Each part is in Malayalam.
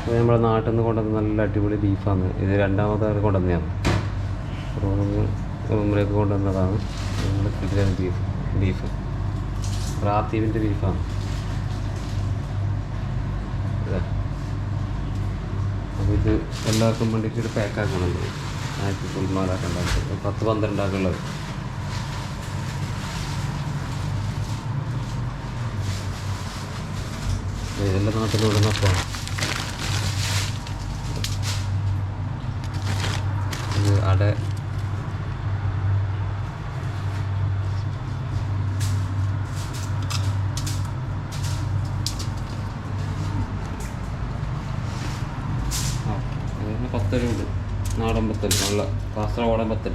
അത് നമ്മുടെ നാട്ടിൽ നിന്ന് കൊണ്ടുവന്ന നല്ല അടിപൊളി ബീഫാണ്. ഇത് രണ്ടാമത് കൊണ്ടുവന്നതാണ്. റൂമിലേക്ക് കൊണ്ടുവന്നതാണ്. നല്ല കിടിലൻ ബീഫ് റാത്തീവിൻ്റെ ബീഫാണ്. അപ്പോൾ ഇത് എല്ലാവർക്കും വേണ്ടിയിട്ട് ഒരു പാക്കാക്കുന്നുണ്ട്. 1000 ഉണ്ടാക്കുന്നത് 10-12 ആക്കുള്ളത്. ഇതെല്ലാം നാട്ടിൽ വിടുന്നപ്പോൾ ഇത് അട പത്തലുണ്ട്. നാടൻ പത്തൽ, നല്ല കാസർഗോഡൻ പത്തൽ.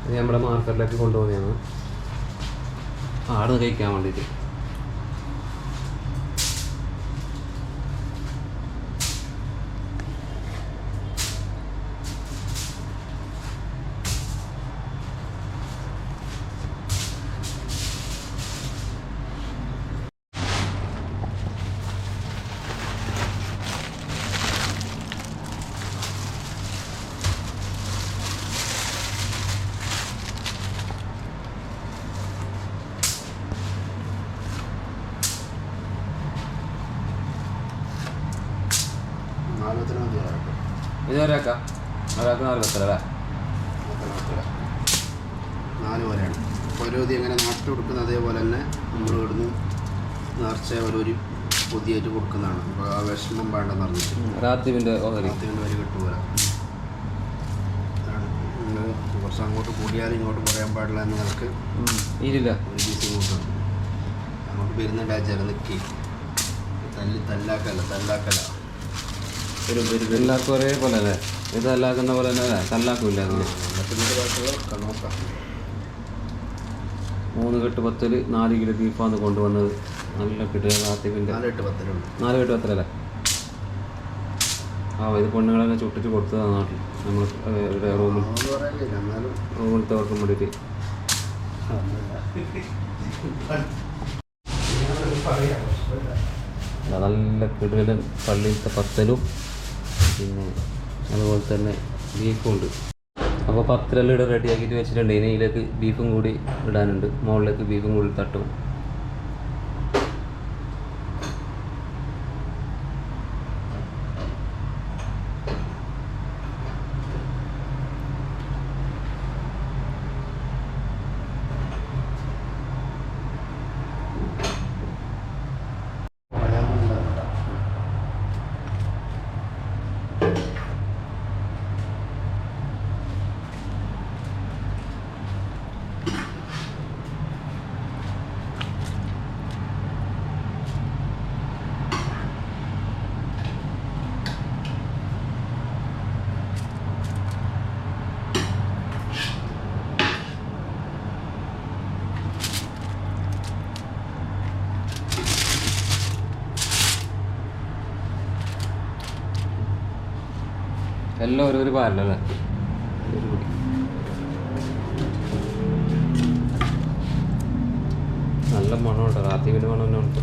ഇത് നമ്മുടെ മാർക്കറ്റിലേക്ക് കൊണ്ടുപോകുന്നതാണ് ആട് കഴിക്കാൻ വേണ്ടിയിട്ട്. ഇത് ഒരാൾക്കാ? ഒരാൾക്ക് 4 പത്തൽ അല്ലേ? 4 പോലെയാണ്. ഓരോതി എങ്ങനെ നാട്ടിൽ കൊടുക്കുന്നത് അതേപോലെ തന്നെ നമ്മൾ ഇവിടുന്ന് നേർച്ച ഓരോരു പുതിയായിട്ട് കൊടുക്കുന്നതാണ്. അപ്പോൾ ആ വിഷമം വേണ്ടെന്ന് പറഞ്ഞിട്ട് റാത്തീവിൻ്റെ വരി കിട്ടുപോലെ കുറച്ച് അങ്ങോട്ട് കൂടിയാലും ഇങ്ങോട്ട് പറയാൻ പാടില്ല എന്ന് നിനക്ക് ഇല്ല. ഒരു പീസ് കൂട്ടും അങ്ങോട്ട് വരുന്നുണ്ട്. ആ ജലനിക്ക് തല്ലാക്കല്ല എല്ലാവർക്കും ഒരേപോലെ അല്ലേ? ഇത് തല്ലാക്കുന്ന പോലെ തന്നെ അല്ലേ? തല്ലാക്കില്ല. അതിന് നോക്കാം. 3 കെട്ട് പത്തൽ 4 കിലോ ബീഫാണ് കൊണ്ടുവന്നത്. നല്ല കിട്ടുക റാത്തീവിൻ്റെ 4 കെട്ട് പത്തലുണ്ട്. 4 കെട്ട് പത്തലല്ലേ? ഇത് പെണ്ണുങ്ങളെല്ലാം ചുട്ടിട്ട് കൊടുത്തതാണ് നാട്ടിൽ. നമ്മൾ ഇവിടെ റൂമിലത്തവർക്കും വേണ്ടിയിട്ട്. നല്ല കിടുകലും പള്ളിയിലത്തെ പത്തലും പിന്നെ അതുപോലെ തന്നെ ബീഫും ഉണ്ട്. അപ്പോൾ പത്തലെല്ലാം ഇവിടെ റെഡിയാക്കിയിട്ട് വെച്ചിട്ടുണ്ട്. ഇനി ഇതിലേക്ക് ബീഫും കൂടി ഇടാനുണ്ട്. മുകളിലേക്ക് ബീഫും കൂടി തട്ടും. എല്ലാം ഒരു പാലല്ലേ? നല്ല മണമുണ്ട്. റാത്തീവിൻ്റെ മണം തന്നെ ഉണ്ട്.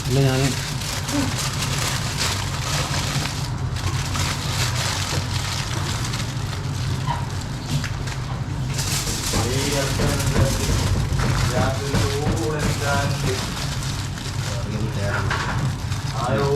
ഇല്ല ഞാൻ അയ്യോ